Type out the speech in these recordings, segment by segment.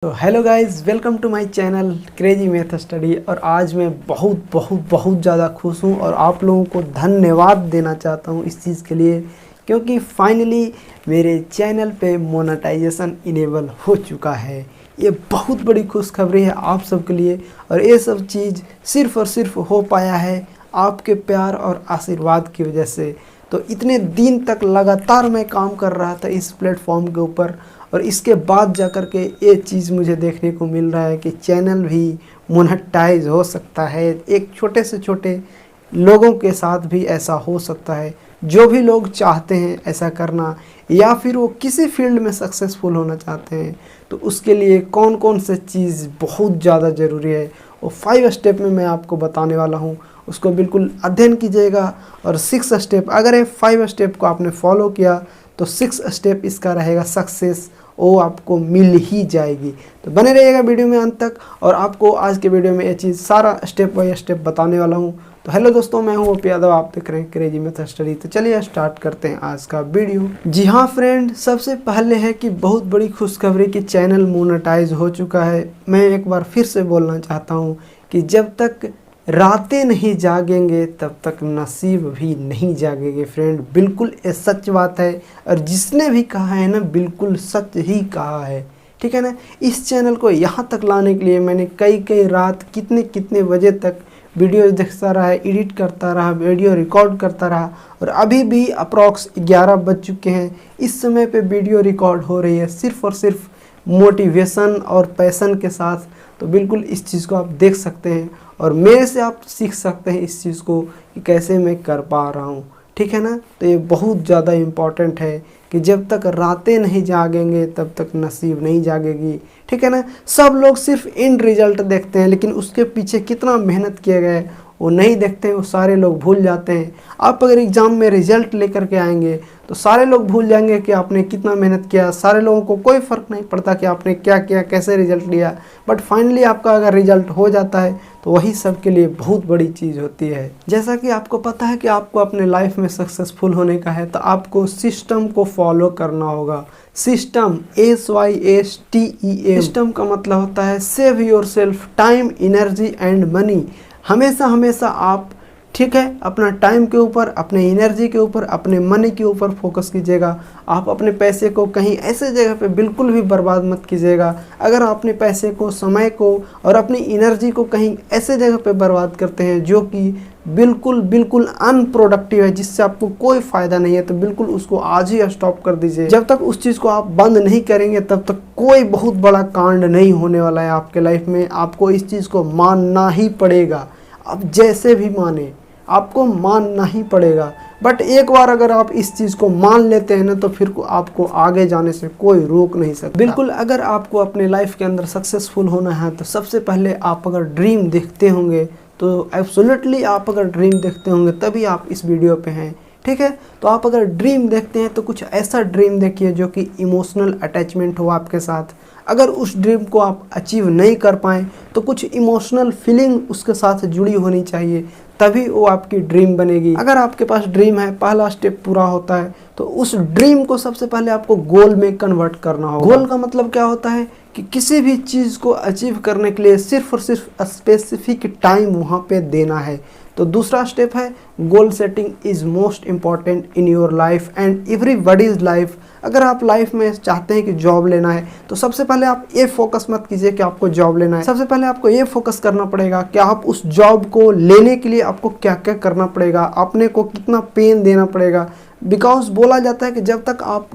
तो hello guys, welcome to my channel crazy math study. और आज मैं बहुत ज़्यादा खुश हूँ और आप लोगों को धन्यवाद देना चाहता हूँ इस चीज़ के लिए, क्योंकि फाइनली मेरे चैनल पे मोनेटाइजेशन इनेबल हो चुका है। ये बहुत बड़ी खुशखबरी है आप सबके लिए और ये सब चीज़ सिर्फ़ और सिर्फ हो पाया है आपके प्यार और आशीर्वाद की वजह से। तो इतने दिन तक लगातार मैं काम कर रहा था इस प्लेटफॉर्म के ऊपर और इसके बाद जाकर के ये चीज़ मुझे देखने को मिल रहा है कि चैनल भी मोनेटाइज हो सकता है। एक छोटे से छोटे लोगों के साथ भी ऐसा हो सकता है। जो भी लोग चाहते हैं ऐसा करना या फिर वो किसी फील्ड में सक्सेसफुल होना चाहते हैं, तो उसके लिए कौन कौन से चीज़ बहुत ज़्यादा ज़रूरी है वो 5 स्टेप में मैं आपको बताने वाला हूँ। उसको बिल्कुल अध्ययन कीजिएगा और 6 स्टेप, अगर ये 5 स्टेप को आपने फॉलो किया तो 6 स्टेप इसका रहेगा सक्सेस, वो आपको मिल ही जाएगी। तो बने रहिएगा वीडियो में अंत तक और आपको आज के वीडियो में ये चीज़ सारा स्टेप बाय स्टेप बताने वाला हूँ। तो हेलो दोस्तों, मैं हूँ ओपी यादव, आप देख रहे हैं क्रेजी मैथ स्टडी। तो चलिए स्टार्ट करते हैं आज का वीडियो। जी हाँ फ्रेंड, सबसे पहले है कि बहुत बड़ी खुशखबरी कि चैनल मोनेटाइज हो चुका है। मैं एक बार फिर से बोलना चाहता हूँ कि जब तक रातें नहीं जागेंगे तब तक नसीब भी नहीं जागेंगे फ्रेंड। बिल्कुल ये सच बात है और जिसने भी कहा है ना, बिल्कुल सच ही कहा है, ठीक है ना। इस चैनल को यहाँ तक लाने के लिए मैंने कई रात कितने बजे तक वीडियो देखता रहा, एडिट करता रहा, वीडियो रिकॉर्ड करता रहा और अभी भी अप्रॉक्स 11 बज चुके हैं। इस समय पे वीडियो रिकॉर्ड हो रही है सिर्फ़ और सिर्फ मोटिवेशन और पैशन के साथ। तो बिल्कुल इस चीज़ को आप देख सकते हैं और मेरे से आप सीख सकते हैं इस चीज़ को कि कैसे मैं कर पा रहा हूँ, ठीक है ना। तो ये बहुत ज़्यादा इम्पॉर्टेंट है कि जब तक रातें नहीं जागेंगे तब तक नसीब नहीं जागेगी, ठीक है ना। सब लोग सिर्फ एंड रिजल्ट देखते हैं, लेकिन उसके पीछे कितना मेहनत किया गया है वो नहीं देखते हैं, वो सारे लोग भूल जाते हैं। आप अगर एग्ज़ाम में रिजल्ट लेकर के आएंगे तो सारे लोग भूल जाएंगे कि आपने कितना मेहनत किया। सारे लोगों को कोई फ़र्क नहीं पड़ता कि आपने क्या किया, कैसे रिजल्ट लिया, बट फाइनली आपका अगर रिजल्ट हो जाता है तो वही सबके लिए बहुत बड़ी चीज़ होती है। जैसा कि आपको पता है कि आपको अपने लाइफ में सक्सेसफुल होने का है तो आपको सिस्टम को फॉलो करना होगा। सिस्टम SYSTEM, सिस्टम का मतलब होता है save your self, time, energy and money. हमेशा आप, ठीक है, अपना टाइम के ऊपर, अपने एनर्जी के ऊपर, अपने मनी के ऊपर फोकस कीजिएगा। आप अपने पैसे को कहीं ऐसे जगह पे बिल्कुल भी बर्बाद मत कीजिएगा। अगर आप अपने पैसे को, समय को और अपनी एनर्जी को कहीं ऐसे जगह पे बर्बाद करते हैं जो कि बिल्कुल अनप्रोडक्टिव है, जिससे आपको कोई फ़ायदा नहीं है, तो बिल्कुल उसको आज ही स्टॉप कर दीजिए। जब तक उस चीज़ को आप बंद नहीं करेंगे तब तक कोई बहुत बड़ा कांड नहीं होने वाला है आपके लाइफ में। आपको इस चीज़ को मानना ही पड़ेगा। आप जैसे भी माने, आपको मानना ही पड़ेगा। बट एक बार अगर आप इस चीज़ को मान लेते हैं ना, तो फिर आपको आगे जाने से कोई रोक नहीं सकता। बिल्कुल, अगर आपको अपने लाइफ के अंदर सक्सेसफुल होना है तो सबसे पहले आप अगर ड्रीम देखते होंगे, तो एब्सोल्युटली आप अगर ड्रीम देखते होंगे तभी आप इस वीडियो पे हैं, ठीक है। तो आप अगर ड्रीम देखते हैं तो कुछ ऐसा ड्रीम देखिए जो कि इमोशनल अटैचमेंट हो आपके साथ। अगर उस ड्रीम को आप अचीव नहीं कर पाएँ तो कुछ इमोशनल फीलिंग उसके साथ जुड़ी होनी चाहिए, तभी वो आपकी ड्रीम बनेगी। अगर आपके पास ड्रीम है, पहला स्टेप पूरा होता है तो उस ड्रीम को सबसे पहले आपको गोल में कन्वर्ट करना होगा। गोल का मतलब क्या होता है कि किसी भी चीज़ को अचीव करने के लिए सिर्फ और सिर्फ स्पेसिफिक टाइम वहाँ पे देना है। तो दूसरा स्टेप है goal setting is most important in your life and everybody's life. अगर आप लाइफ में चाहते हैं कि जॉब लेना है तो सबसे पहले आप ये फोकस मत कीजिए कि आपको जॉब लेना है। सबसे पहले आपको ये फोकस करना पड़ेगा कि आप उस जॉब को लेने के लिए आपको क्या क्या करना पड़ेगा, अपने को कितना पेन देना पड़ेगा। बिकॉज बोला जाता है कि जब तक आप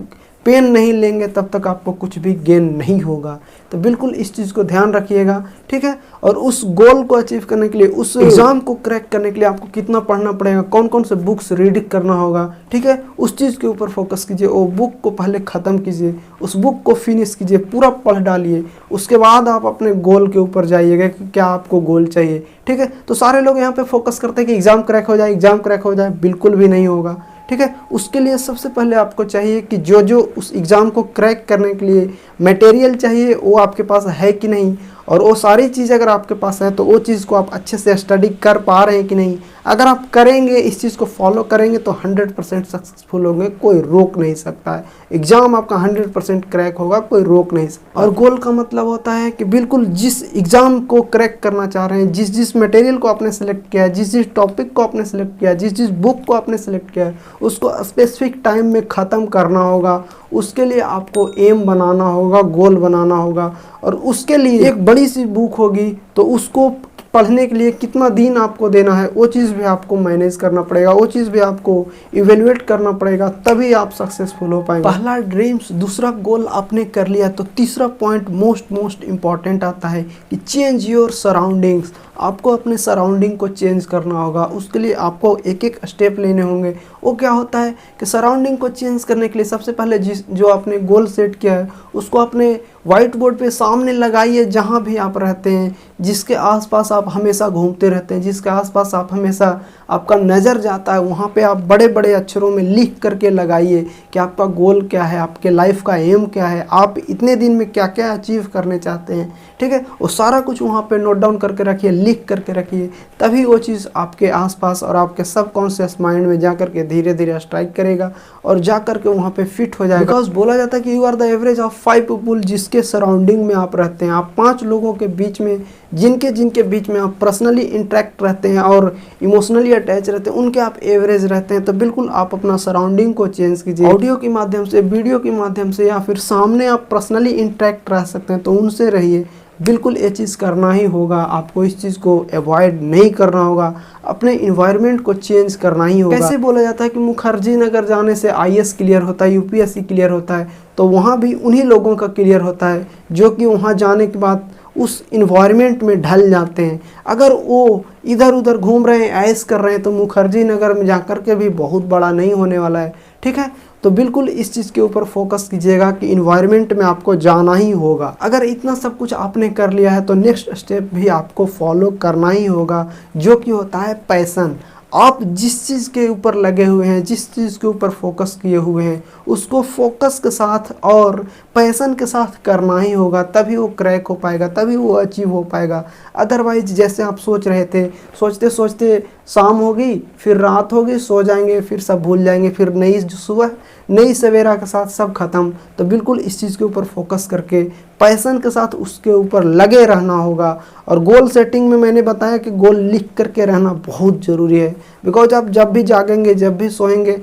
पेन नहीं लेंगे तब तक आपको कुछ भी गेन नहीं होगा। तो बिल्कुल इस चीज़ को ध्यान रखिएगा, ठीक है। और उस गोल को अचीव करने के लिए, उस एग्ज़ाम को क्रैक करने के लिए आपको कितना पढ़ना पड़ेगा, कौन कौन से बुक्स रीड करना होगा, ठीक है, उस चीज़ के ऊपर फोकस कीजिए। वो बुक को पहले ख़त्म कीजिए, उस बुक को फिनिश कीजिए, पूरा पढ़ डालिए। उसके बाद आप अपने गोल के ऊपर जाइएगा कि क्या आपको गोल चाहिए, ठीक है। तो सारे लोग यहाँ पे फोकस करते हैं कि एग्ज़ाम क्रैक हो जाए, एग्ज़ाम क्रैक हो जाए, बिल्कुल भी नहीं होगा, ठीक है। उसके लिए सबसे पहले आपको चाहिए कि जो उस एग्ज़ाम को क्रैक करने के लिए मटेरियल चाहिए वो आपके पास है कि नहीं, और वो सारी चीज़ अगर आपके पास है तो वो चीज़ को आप अच्छे से स्टडी कर पा रहे हैं कि नहीं। अगर आप करेंगे, इस चीज़ को फॉलो करेंगे तो 100% सक्सेसफुल होंगे, कोई रोक नहीं सकता है। एग्ज़ाम आपका 100% क्रैक होगा, कोई रोक नहीं सकता। और गोल का मतलब होता है कि बिल्कुल जिस एग्ज़ाम को क्रैक करना चाह रहे हैं, जिस जिस मटेरियल को आपने सेलेक्ट किया है, जिस जिस टॉपिक को आपने सेलेक्ट किया है, जिस जिस बुक को आपने सेलेक्ट किया है, उसको स्पेसिफिक टाइम में ख़त्म करना होगा। उसके लिए आपको एम बनाना होगा, गोल बनाना होगा, और उसके लिए एक बड़ी सी बुक होगी तो उसको पढ़ने के लिए कितना दिन आपको देना है, वो चीज़ भी आपको मैनेज करना पड़ेगा, वो चीज़ भी आपको इवेल्युएट करना पड़ेगा, तभी आप सक्सेसफुल हो पाएंगे। पहला ड्रीम्स, दूसरा गोल आपने कर लिया, तो तीसरा पॉइंट मोस्ट इम्पॉर्टेंट आता है कि चेंज योर सराउंडिंग्स। आपको अपने सराउंडिंग को चेंज करना होगा, उसके लिए आपको एक एक स्टेप लेने होंगे। वो क्या होता है कि सराउंडिंग को चेंज करने के लिए सबसे पहले जो आपने गोल सेट किया है उसको अपने वाइट बोर्ड पे सामने लगाइए, जहाँ भी आप रहते हैं, जिसके आसपास आप हमेशा घूमते रहते हैं, जिसके आसपास आप हमेशा आपका नज़र जाता है, वहाँ पे आप बड़े बड़े अक्षरों में लिख करके लगाइए कि आपका गोल क्या है, आपके लाइफ का एम क्या है, आप इतने दिन में क्या क्या अचीव करने चाहते हैं। ठीक है, वो सारा कुछ वहाँ पे नोट डाउन करके रखिए, लिख करके रखिए, तभी वो चीज़ आपके आसपास और आपके सबकॉन्शियस माइंड में जा करके धीरे धीरे स्ट्राइक करेगा और जा करके वहाँ पे फिट हो जाएगा। बिकॉज बोला जाता है कि you are the average of 5 people, जिसके सराउंडिंग में आप रहते हैं। आप 5 लोगों के बीच में, जिनके बीच में आप पर्सनली इंटरेक्ट रहते हैं और इमोशनली अटैच रहते हैं, उनके आप एवरेज रहते हैं। तो बिल्कुल आप अपना सराउंडिंग को चेंज कीजिए, ऑडियो के माध्यम से, वीडियो के माध्यम से, या फिर सामने आप पर्सनली इंटरेक्ट रह सकते हैं तो उनसे रहिए। बिल्कुल ये चीज़ करना ही होगा, आपको इस चीज़ को अवॉइड नहीं करना होगा, अपने इन्वायरमेंट को चेंज करना ही होगा। कैसे बोला जाता है कि मुखर्जी नगर जाने से IAS क्लियर होता है, UPSC क्लियर होता है, तो वहाँ भी उन्हीं लोगों का क्लियर होता है जो कि वहाँ जाने के बाद उस इन्वायरमेंट में ढल जाते हैं। अगर वो इधर उधर घूम रहे हैं, ऐश कर रहे हैं, तो मुखर्जी नगर में जा कर के भी बहुत बड़ा नहीं होने वाला है। ठीक है, तो बिल्कुल इस चीज़ के ऊपर फोकस कीजिएगा कि इन्वायरमेंट में आपको जाना ही होगा। अगर इतना सब कुछ आपने कर लिया है तो नेक्स्ट स्टेप भी आपको फॉलो करना ही होगा, जो कि होता है पैशन। आप जिस चीज़ के ऊपर लगे हुए हैं, जिस चीज़ के ऊपर फोकस किए हुए हैं, उसको फोकस के साथ और पैशन के साथ करना ही होगा, तभी वो क्रैक हो पाएगा, तभी वो अचीव हो पाएगा। अदरवाइज जैसे आप सोच रहे थे, सोचते सोचते शाम होगी, फिर रात होगी, सो जाएंगे, फिर सब भूल जाएंगे, फिर नई सुबह, नई सवेरा के साथ सब खत्म। तो बिल्कुल इस चीज़ के ऊपर फोकस करके पैशन के साथ उसके ऊपर लगे रहना होगा। और गोल सेटिंग में मैंने बताया कि गोल लिख करके रहना बहुत ज़रूरी है। बिकॉज आप जब भी जागेंगे, जब भी सोएंगे,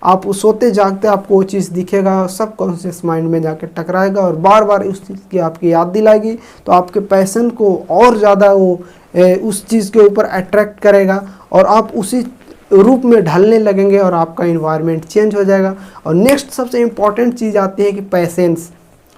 आप सोते जागते आपको वो चीज़ दिखेगा, सब कॉन्शियस माइंड में जाके टकराएगा और बार बार उस चीज़ की आपकी याद दिलाएगी, तो आपके पैशन को और ज़्यादा वो उस चीज़ के ऊपर अट्रैक्ट करेगा और आप उसी रूप में ढलने लगेंगे और आपका इन्वायरमेंट चेंज हो जाएगा। और नेक्स्ट सबसे इम्पॉर्टेंट चीज़ आती है कि पेशेंस।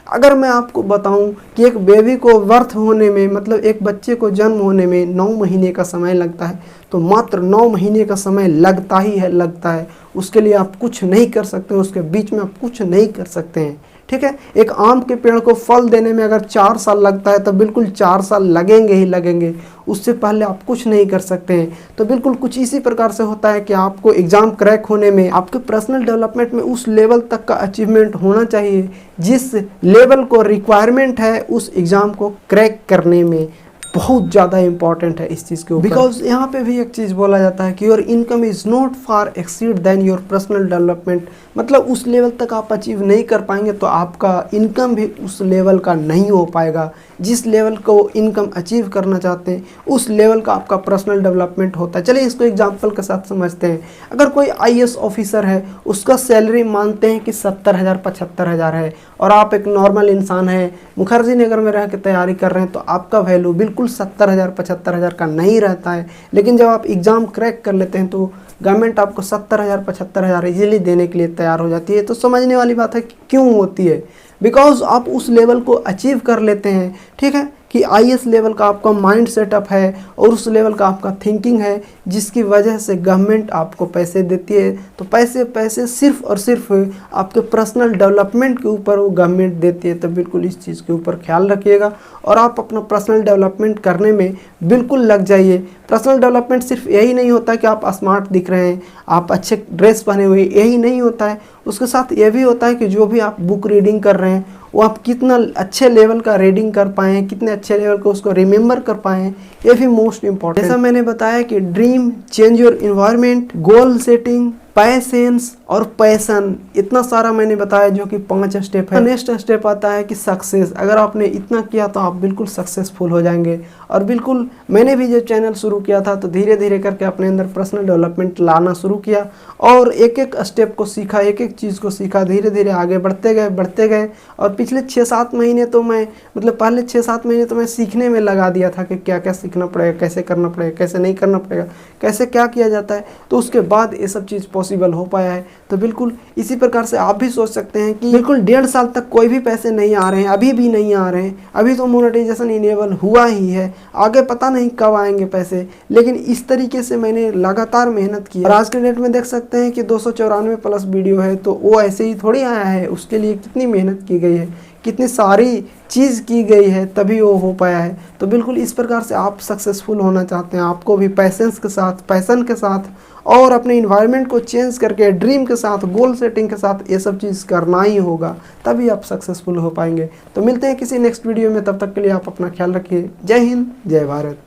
अगर मैं आपको बताऊं कि एक बेबी को बर्थ होने में, मतलब एक बच्चे को जन्म होने में 9 महीने का समय लगता है, तो मात्र 9 महीने का समय लगता ही है, लगता है। उसके लिए आप कुछ नहीं कर सकते, उसके बीच में आप कुछ नहीं कर सकते हैं। ठीक है, एक आम के पेड़ को फल देने में अगर 4 साल लगता है तो बिल्कुल 4 साल लगेंगे ही लगेंगे, उससे पहले आप कुछ नहीं कर सकते हैं। तो बिल्कुल कुछ इसी प्रकार से होता है कि आपको एग्ज़ाम क्रैक होने में, आपके पर्सनल डेवलपमेंट में उस लेवल तक का अचीवमेंट होना चाहिए जिस लेवल को रिक्वायरमेंट है उस एग्ज़ाम को क्रैक करने में। बहुत ज़्यादा इंपॉर्टेंट है इस चीज़ के ऊपर। बिकॉज यहाँ पे भी एक चीज़ बोला जाता है कि your income is not far exceed than your personal development. मतलब उस लेवल तक आप अचीव नहीं कर पाएंगे तो आपका इनकम भी उस लेवल का नहीं हो पाएगा। जिस लेवल को इनकम अचीव करना चाहते हैं उस लेवल का आपका पर्सनल डेवलपमेंट होता है। चलिए इसको एग्जाम्पल के साथ समझते हैं। अगर कोई IAS ऑफिसर है, उसका सैलरी मानते हैं कि 70,000 75,000 है, और आप एक नॉर्मल इंसान हैं, मुखर्जी नगर में रह के तैयारी कर रहे हैं, तो आपका वैल्यू बिल्कुल 70,000 75,000 का नहीं रहता है। लेकिन जब आप एग्ज़ाम क्रैक कर लेते हैं तो गवर्नमेंट आपको 70,000 75,000 इजीली देने के लिए तैयार हो जाती है। तो समझने वाली बात है कि क्यों होती है, बिकॉज आप उस लेवल को अचीव कर लेते हैं। ठीक है, कि IAS लेवल का आपका माइंड सेटअप है और उस लेवल का आपका थिंकिंग है, जिसकी वजह से गवर्नमेंट आपको पैसे देती है। तो पैसे सिर्फ और सिर्फ आपके पर्सनल डेवलपमेंट के ऊपर वो गवर्नमेंट देती है। तो बिल्कुल इस चीज़ के ऊपर ख्याल रखिएगा और आप अपना पर्सनल डेवलपमेंट करने में बिल्कुल लग जाइए। पर्सनल डेवलपमेंट सिर्फ यही नहीं होता कि आप स्मार्ट दिख रहे हैं, आप अच्छे ड्रेस पहने हुए, यही नहीं होता है। उसके साथ ये भी होता है कि जो भी आप बुक रीडिंग कर रहे हैं वो आप कितना अच्छे लेवल का रीडिंग कर पाएँ, कितने अच्छे लेवल को उसको रिमेंबर कर पाएँ, ये भी मोस्ट इम्पॉर्टेंट। जैसा मैंने बताया कि dream, change your environment, goal setting, patience और पैशन, इतना सारा मैंने बताया जो कि 5 स्टेप है। नेक्स्ट स्टेप आता है कि सक्सेस। अगर आपने इतना किया तो आप बिल्कुल सक्सेसफुल हो जाएंगे। और बिल्कुल मैंने भी जब चैनल शुरू किया था तो धीरे धीरे करके अपने अंदर पर्सनल डेवलपमेंट लाना शुरू किया और एक एक स्टेप को सीखा, एक एक चीज़ को सीखा, धीरे धीरे आगे बढ़ते गए। और पिछले 6-7 महीने तो मैं पहले 6-7 महीने तो मैं सीखने में लगा दिया था कि क्या क्या सीखना पड़ेगा, कैसे करना पड़ेगा, कैसे नहीं करना पड़ेगा, कैसे क्या किया जाता है। तो उसके बाद ये सब चीज़ पॉसिबल हो पाया है। तो बिल्कुल इसी प्रकार से आप भी सोच सकते हैं कि बिल्कुल 1.5 साल तक कोई भी पैसे नहीं आ रहे हैं, अभी भी नहीं आ रहे हैं, अभी तो मोनेटाइजेशन इनेबल हुआ ही है, आगे पता नहीं कब आएंगे पैसे। लेकिन इस तरीके से मैंने लगातार मेहनत की और आज के डेट में देख सकते हैं कि 294 प्लस वीडियो है। तो वो ऐसे ही थोड़ी आया है, उसके लिए कितनी मेहनत की गई है, कितनी सारी चीज़ की गई है, तभी वो हो पाया है। तो बिल्कुल इस प्रकार से आप सक्सेसफुल होना चाहते हैं, आपको भी पैसेंस के साथ, पैशन के साथ और अपने इन्वायरमेंट को चेंज करके ड्रीम के साथ, गोल सेटिंग के साथ ये सब चीज़ करना ही होगा, तभी आप सक्सेसफुल हो पाएंगे। तो मिलते हैं किसी नेक्स्ट वीडियो में, तब तक के लिए आप अपना ख्याल रखिए। जय हिंद, जय भारत।